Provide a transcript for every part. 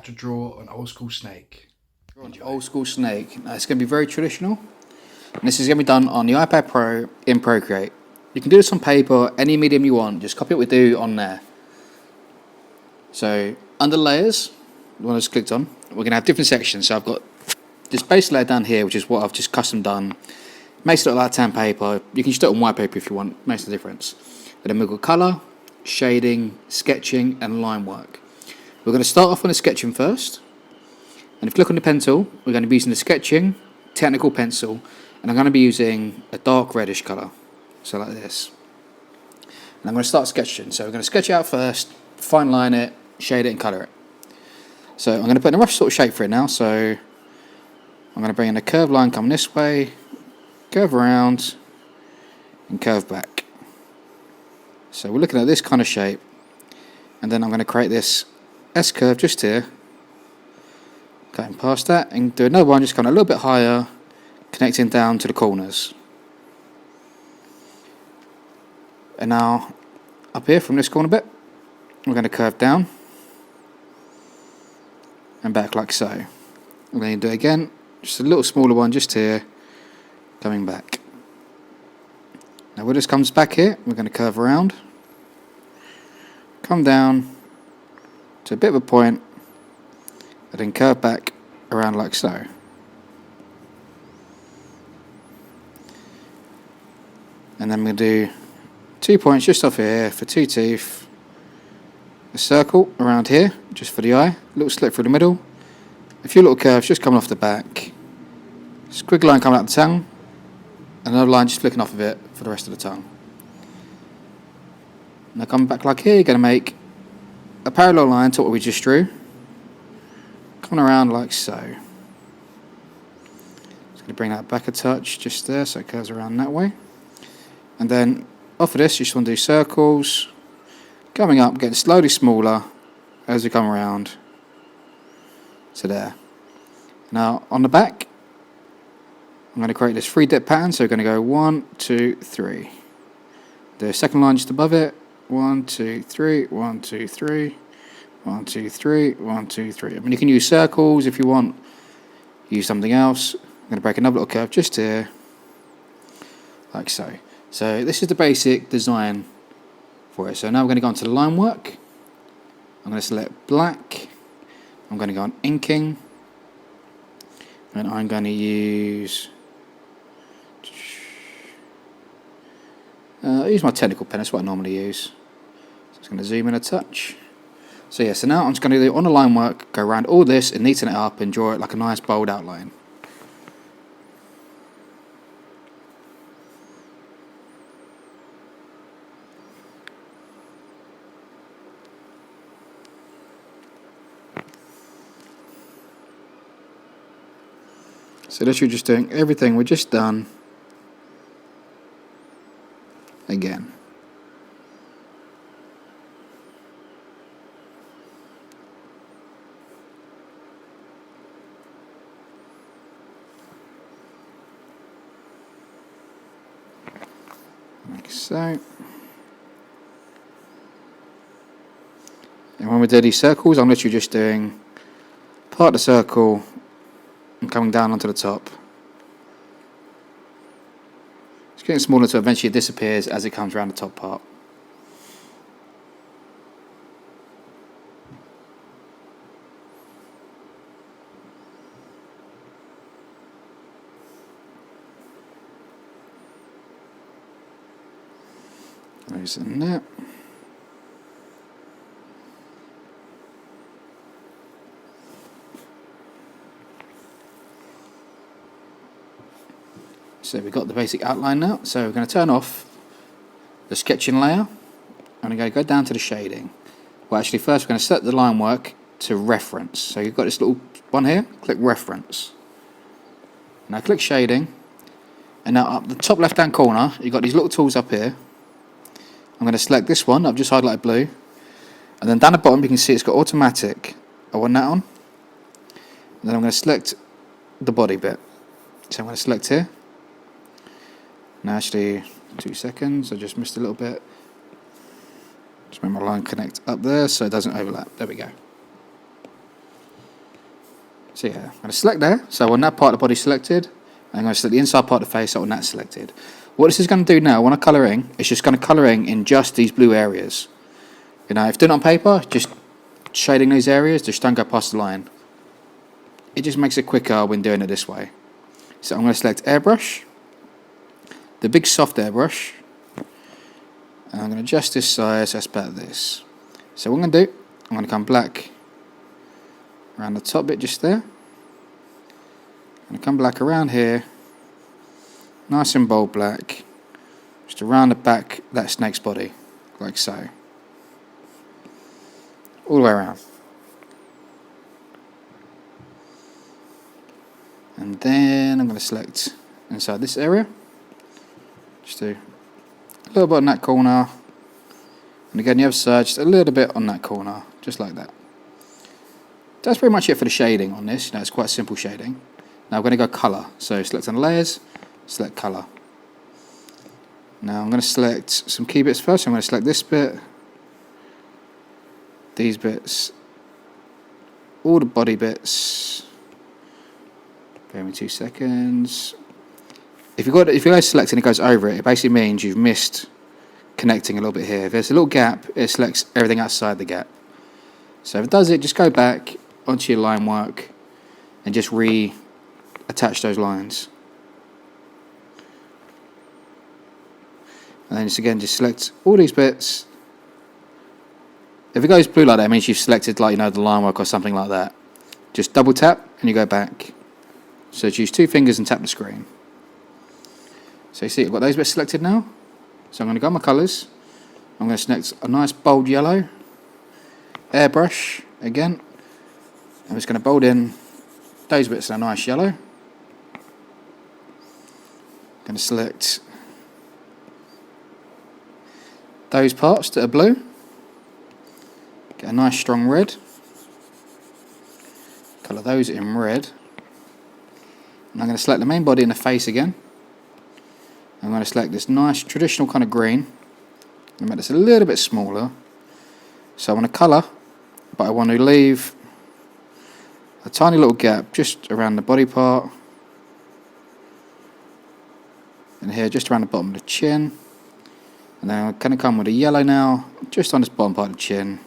have to draw an old school snake. Enjoy. Old school snake. Now, it's going to be very traditional. And this is going to be done on the iPad Pro in Procreate. You can do this on paper, any medium you want. Just copy what we do on there. So, under layers, the one I just clicked on, we're going to have different sections. So I've got this base layer down here, which is what I've just custom done. Makes it look like tan paper. You can just do it on white paper if you want. Makes the difference. And then we've got colour, shading, sketching, and line work. We're going to start off on the sketching first. And if you click on the pencil, we're going to be using the sketching technical pencil. And I'm going to be using a dark reddish colour. So like this. And I'm going to start sketching. So we're going to sketch it out first, fine line it, shade it, and colour it. So I'm going to put in a rough sort of shape for it now. So I'm going to bring in a curved line coming this way, curve around, and curve back. So we're looking at this kind of shape. And then I'm going to create this S curve just here, cutting past that, and do another one just kind of a little bit higher, connecting down to the corners. And now, up here from this corner bit, we're going to curve down and back like so. We're going to do it again, just a little smaller one just here, coming back. Now when this comes back here, we're going to curve around, come down to a bit of a point, and then curve back around like so. And then we'll do 2 points just off here for 2 teeth, a circle around here just for the eye, a little slit through the middle, a few little curves just coming off the back, squiggly line coming out the tongue, another line just flicking off of it for the rest of the tongue. Now coming back like here, you're going to make a parallel line to what we just drew, coming around like so. Just going to bring that back a touch just there so it curves around that way. And then off of this, you just want to do circles, coming up, getting slowly smaller as we come around to there. Now on the back, I'm going to create this 3-dip pattern. So we're going to go 1, 2, 3. The second line just above it. 1, 2, 3, 1, 2, 3, 1, 2, 3, 1, 2, 3. I mean, you can use circles if you want. Use something else. I'm going to break another little curve just here, like so. So this is the basic design for it. So now we're going to go on to the line work. I'm going to select black. I'm going to go on inking. And I'm going to use my technical pen. That's what I normally use. So I'm just going to zoom in a touch. So yeah, so now I'm just going to do on the line work, go around all this and neaten it up and draw it like a nice bold outline. So literally just doing everything we just done again. Like so. And when we do these circles, I'm literally just doing part of the circle and coming down onto the top. It's getting smaller so eventually it disappears as it comes around the top part. There's a net. So we've got the basic outline now. So we're going to turn off the sketching layer. And I'm going to go down to the shading. Well, actually, first we're going to set the line work to reference. So you've got this little one here. Click reference. Now click shading. And now up the top left-hand corner, you've got these little tools up here. I'm going to select this one. I've just highlighted blue. And then down the bottom, you can see it's got automatic. I want that on. And then I'm going to select the body bit. So I'm going to select here. Now actually 2 seconds, I just missed a little bit. Just make my line connect up there so it doesn't overlap. There we go. So yeah, I'm going to select there. So when that part of the body selected, I'm going to select the inside part of the face. So when that's selected, what this is going to do now, when I colour in, it's just going to colour in just these blue areas. You know, if doing it on paper, just shading these areas, just don't go past the line. It just makes it quicker when doing it this way. So I'm going to select airbrush, the big soft airbrush, and I'm going to adjust this size, that's about this. So what I'm going to do, I'm going to come black around the top bit just there. I'm going to come black around here, nice and bold black, just around the back that snake's body, like so. All the way around. And then I'm going to select inside this area. Just do a little bit on that corner. And again, the other side, just a little bit on that corner, just like that. That's pretty much it for the shading on this. You know, it's quite simple shading. Now I'm going to go colour. So select on layers, select colour. Now I'm going to select some key bits first. I'm going to select this bit, these bits, all the body bits. Give me 2 seconds. If you guys select and it goes over it, it basically means you've missed connecting a little bit here. If there's a little gap, it selects everything outside the gap. So if it does it, just go back onto your line work and just reattach those lines. And then just select all these bits. If it goes blue like that, it means you've selected, like, you know, the line work or something like that. Just double tap and you go back. So use 2 fingers and tap the screen. So you see, I've got those bits selected now. So I'm going to go on my colours. I'm going to select a nice bold yellow. Airbrush again. I'm just going to bold in those bits in a nice yellow. I'm going to select those parts that are blue. Get a nice strong red. Colour those in red. And I'm going to select the main body and the face again. I'm going to select this nice traditional kind of green. I'm going to make this a little bit smaller. So I want to colour, but I want to leave a tiny little gap just around the body part. And here, just around the bottom of the chin. And then I'm going to come with a yellow now, just on this bottom part of the chin.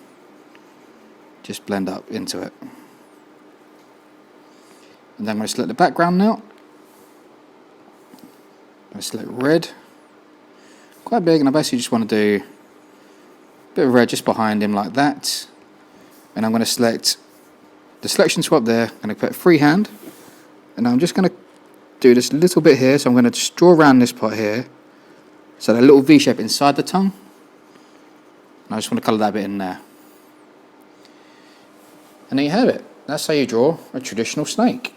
Just blend up into it. And then I'm going to select the background now. I'm going to select red. Quite big, and I basically just want to do a bit of red just behind him like that. And I'm going to select the selection swap there. I'm going to put freehand. And I'm just going to do this little bit here. So I'm going to just draw around this part here. So that little V shape inside the tongue. And I just want to colour that bit in there. And there you have it. That's how you draw a traditional snake.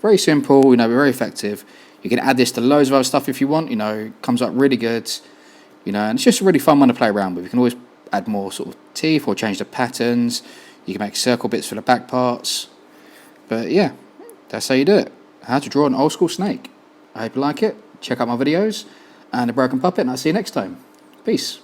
Very simple, you know, very effective. You can add this to loads of other stuff if you want, you know, it comes up really good, you know, and it's just a really fun one to play around with. You can always add more sort of teeth or change the patterns. You can make circle bits for the back parts. But yeah, that's how you do it. How to draw an old school snake. I hope you like it. Check out my videos and A Broken Puppet, and I'll see you next time. Peace.